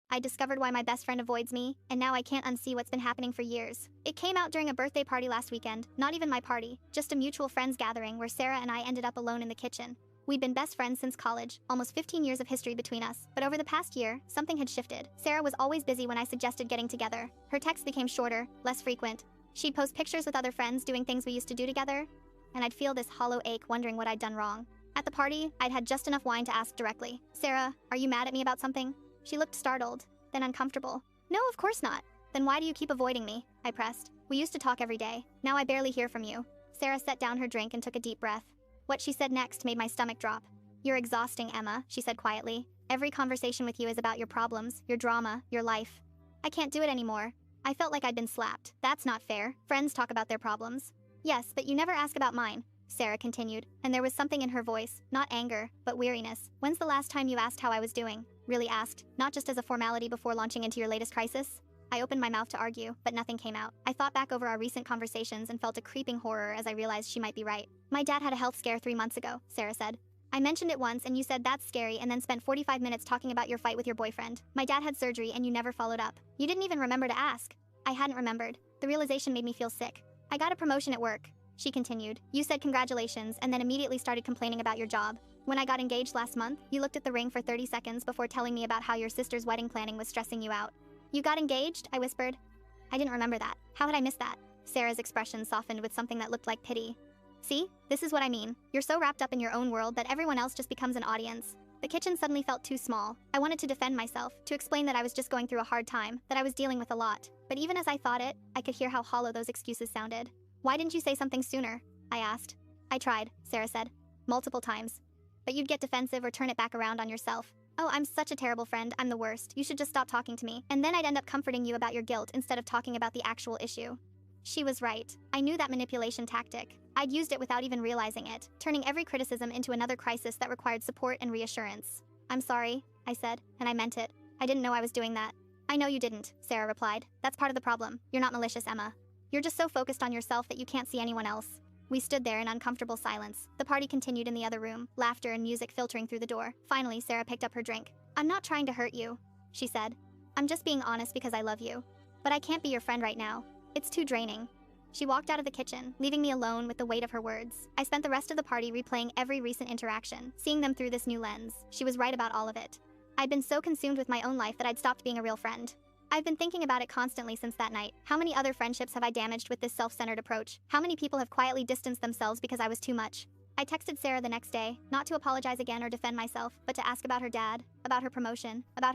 I discovered why my best friend avoids me, and now I can't unsee what's been happening for years. It came out during a birthday party last weekend, not even my party, just a mutual friends gathering where Sarah and I ended up alone in the kitchen. We'd been best friends since college, almost 15 years of history between us, but over the past year, something had shifted. Sarah was always busy when I suggested getting together. Her texts became shorter, less frequent. She'd post pictures with other friends doing things we used to do together, and I'd feel this hollow ache wondering what I'd done wrong. At the party, I'd had just enough wine to ask directly, "Sarah, are you mad at me about something?" She looked startled, then uncomfortable. "No, of course not." "Then why do you keep avoiding me?" I pressed. "We used to talk every day. Now I barely hear from you." Sarah set down her drink and took a deep breath. What she said next made my stomach drop. "You're exhausting, Emma," she said quietly. "Every conversation with you is about your problems, your drama, your life. I can't do it anymore." I felt like I'd been slapped. "That's not fair. Friends talk about their problems." "Yes, but you never ask about mine," Sarah continued, and there was something in her voice, not anger, but weariness. "When's the last time you asked how I was doing?" Really asked, not just as a formality before launching into your latest crisis? I opened my mouth to argue, but nothing came out. I thought back over our recent conversations and felt a creeping horror as I realized she might be right. "My dad had a health scare 3 months ago," Sarah said. "I mentioned it once and you said that's scary and then spent 45 minutes talking about your fight with your boyfriend. My dad had surgery and you never followed up. You didn't even remember to ask." I hadn't remembered. The realization made me feel sick. "I got a promotion at work," she continued. "You said congratulations and then immediately started complaining about your job. When I got engaged last month, you looked at the ring for 30 seconds before telling me about how your sister's wedding planning was stressing you out." "You got engaged?" I whispered. I didn't remember that. How had I missed that? Sarah's expression softened with something that looked like pity. "See? This is what I mean. You're so wrapped up in your own world that everyone else just becomes an audience." The kitchen suddenly felt too small. I wanted to defend myself, to explain that I was just going through a hard time, that I was dealing with a lot. But even as I thought it, I could hear how hollow those excuses sounded. "Why didn't you say something sooner?" I asked. "I tried," Sarah said. "Multiple times. But you'd get defensive or turn it back around on yourself. 'Oh, I'm such a terrible friend, I'm the worst, you should just stop talking to me.' And then I'd end up comforting you about your guilt instead of talking about the actual issue." She was right. I knew that manipulation tactic. I'd used it without even realizing it, turning every criticism into another crisis that required support and reassurance. "I'm sorry," I said, and I meant it. "I didn't know I was doing that." "I know you didn't," Sarah replied. "That's part of the problem. You're not malicious, Emma. You're just so focused on yourself that you can't see anyone else." We stood there in uncomfortable silence. The party continued in the other room, laughter and music filtering through the door. Finally, Sarah picked up her drink. "I'm not trying to hurt you," she said. "I'm just being honest because I love you. But I can't be your friend right now. It's too draining." She walked out of the kitchen, leaving me alone with the weight of her words. I spent the rest of the party replaying every recent interaction, seeing them through this new lens. She was right about all of it. I'd been so consumed with my own life that I'd stopped being a real friend. I've been thinking about it constantly since that night. How many other friendships have I damaged with this self-centered approach? How many people have quietly distanced themselves because I was too much? I texted Sarah the next day, not to apologize again or defend myself, but to ask about her dad, about her promotion, about her